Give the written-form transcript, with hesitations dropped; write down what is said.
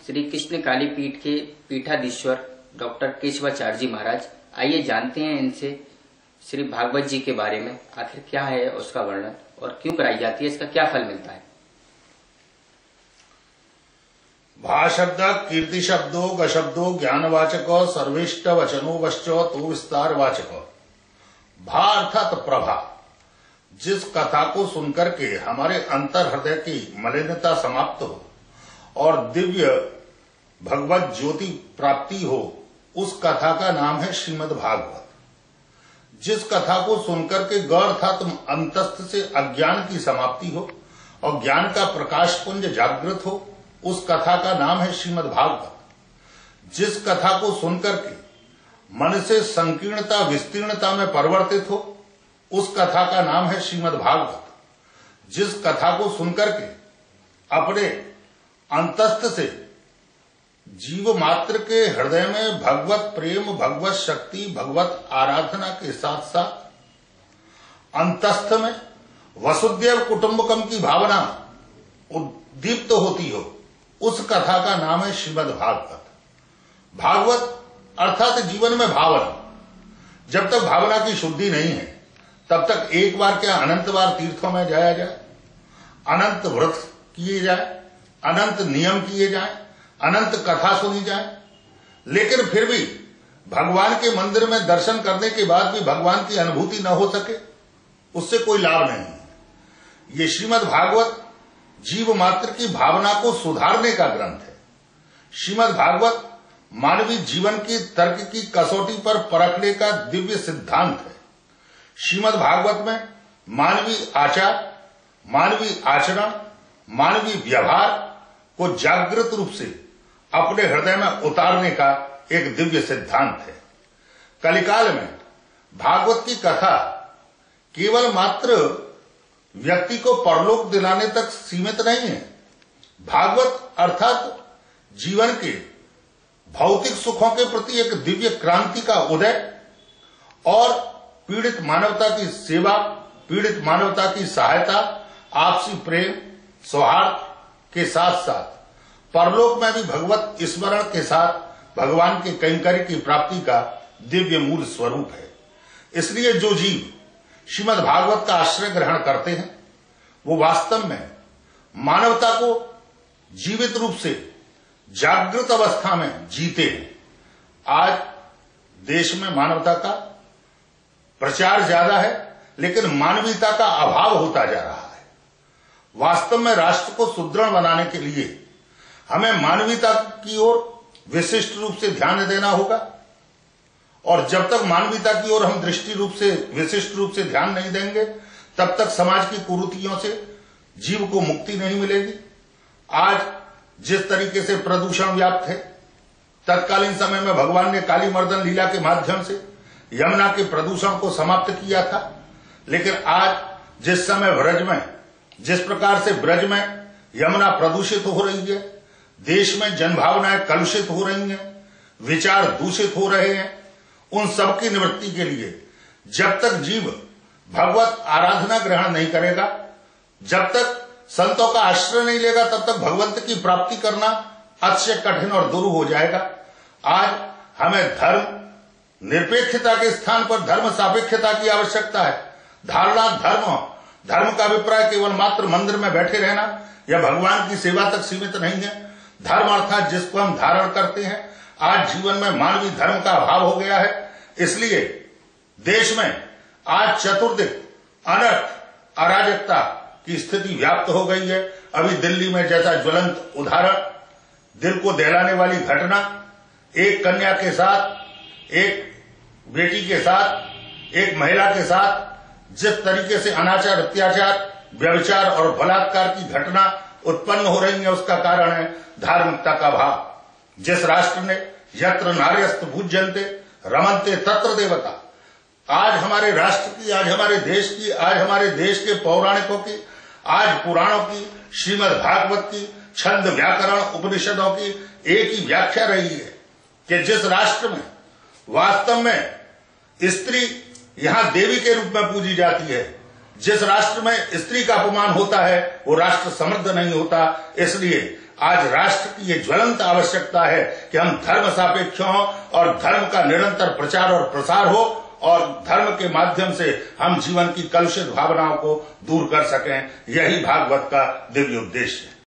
श्री कृष्ण काली पीठ के पीठाधीश्वर डॉक्टर केशवाचार्य जी महाराज। आइए जानते हैं इनसे श्री भागवत जी के बारे में, आखिर क्या है उसका वर्णन और क्यों कराई जाती है, इसका क्या फल मिलता है। भा शब्द कीर्ति शब्दो ग शब्दो ज्ञानवाचक सर्विष्ट वचनो वश्च तो विस्तार वाचक। भा अर्थात प्रभा, जिस कथा को सुनकर के हमारे अंतर हृदय की मलिनता समाप्त हो और दिव्य भगवत ज्योति प्राप्ति हो, उस कथा का नाम है श्रीमद् भागवत। जिस कथा को सुनकर के ग अर्थात अंतस्थ से अज्ञान की समाप्ति हो और ज्ञान का प्रकाश पुंज जागृत हो, उस कथा का नाम है श्रीमद् भागवत। जिस कथा को सुनकर के मन से संकीर्णता विस्तीर्णता में परिवर्तित हो, उस कथा का नाम है श्रीमद् भागवत। जिस कथा को सुनकर के अपने अंतस्थ से जीव मात्र के हृदय में भगवत प्रेम, भगवत शक्ति, भगवत आराधना के साथ साथ अंतस्थ में वसुदेव कुटुंबकम की भावना उद्दीप्त होती हो, उस कथा का नाम है श्रीमद् भागवत। भागवत अर्थात जीवन में भावना। जब तक भावना की शुद्धि नहीं है तब तक एक बार क्या अनंत बार तीर्थों में जाया जाए, अनंत व्रत किए जाए, अनंत नियम किए जाए, अनंत कथा सुनी जाए, लेकिन फिर भी भगवान के मंदिर में दर्शन करने के बाद भी भगवान की अनुभूति न हो सके, उससे कोई लाभ नहीं है। ये श्रीमद् भागवत जीव मात्र की भावना को सुधारने का ग्रंथ है। श्रीमद् भागवत मानवीय जीवन की तर्क की कसौटी पर परखने का दिव्य सिद्धांत है। श्रीमद् भागवत में मानवीय आचार, मानवीय आचरण, मानवीय व्यवहार को जागृत रूप से अपने हृदय में उतारने का एक दिव्य सिद्धांत है। कलिकाल में भागवत की कथा केवल मात्र व्यक्ति को परलोक दिलाने तक सीमित नहीं है। भागवत अर्थात जीवन के भौतिक सुखों के प्रति एक दिव्य क्रांति का उदय और पीड़ित मानवता की सेवा, पीड़ित मानवता की सहायता, आपसी प्रेम सौहार्द के साथ साथ परलोक में भी भगवत स्मरण के साथ भगवान के कैंकर्य की प्राप्ति का दिव्य मूल स्वरूप है। इसलिए जो जीव श्रीमद् भागवत का आश्रय ग्रहण करते हैं वो वास्तव में मानवता को जीवित रूप से जागृत अवस्था में जीते हैं। आज देश में मानवता का प्रचार ज्यादा है, लेकिन मानवीयता का अभाव होता जा रहा है। वास्तव में राष्ट्र को सुदृढ़ बनाने के लिए हमें मानवीयता की ओर विशिष्ट रूप से ध्यान देना होगा, और जब तक मानवीयता की ओर हम दृष्टि रूप से विशिष्ट रूप से ध्यान नहीं देंगे तब तक समाज की कुरीतियों से जीव को मुक्ति नहीं मिलेगी। आज जिस तरीके से प्रदूषण व्याप्त है, तत्कालीन समय में भगवान ने काली मर्दन लीला के माध्यम से यमुना के प्रदूषण को समाप्त किया था, लेकिन आज जिस समय ब्रज में जिस प्रकार से ब्रज में यमुना प्रदूषित हो रही है, देश में जनभावनाएं कलुषित हो रही हैं, विचार दूषित हो रहे हैं, उन सब की निवृत्ति के लिए जब तक जीव भगवत आराधना ग्रहण नहीं करेगा, जब तक संतों का आश्रय नहीं लेगा, तब तक भगवंत की प्राप्ति करना अतिशय कठिन और दुरूह हो जाएगा। आज हमें धर्म निरपेक्षता के स्थान पर धर्म सापेक्षता की आवश्यकता है। धारणा धर्म का अभिप्राय केवल मात्र मंदिर में बैठे रहना या भगवान की सेवा तक सीमित नहीं है। धर्म अर्थात जिसको हम धारण करते हैं। आज जीवन में मानवीय धर्म का अभाव हो गया है, इसलिए देश में आज चतुर्दिक अनर्थ अराजकता की स्थिति व्याप्त हो गई है। अभी दिल्ली में जैसा ज्वलंत उदाहरण, दिल को दहलाने वाली घटना, एक कन्या के साथ, एक बेटी के साथ, एक महिला के साथ जिस तरीके से अनाचार, अत्याचार, व्यभिचार और बलात्कार की घटना उत्पन्न हो रही है, उसका कारण है धार्मिकता का भाव। जिस राष्ट्र ने यत्र नार्यस्त पूज्यन्ते रमन्ते तत्र देवता, आज हमारे राष्ट्र की, आज हमारे देश की, आज हमारे देश के पौराणिकों की, आज पुराणों की, श्रीमद् भागवत की, छंद व्याकरण उपनिषदों की एक ही व्याख्या रही है कि जिस राष्ट्र में वास्तव में स्त्री यहां देवी के रूप में पूजी जाती है, जिस राष्ट्र में स्त्री का अपमान होता है, वो राष्ट्र समृद्ध नहीं होता। इसलिए आज राष्ट्र की ये ज्वलंत आवश्यकता है कि हम धर्म सापेक्ष हों और धर्म का निरंतर प्रचार और प्रसार हो और धर्म के माध्यम से हम जीवन की कलुषित भावनाओं को दूर कर सकें। यही भागवत का दिव्य उद्देश्य है।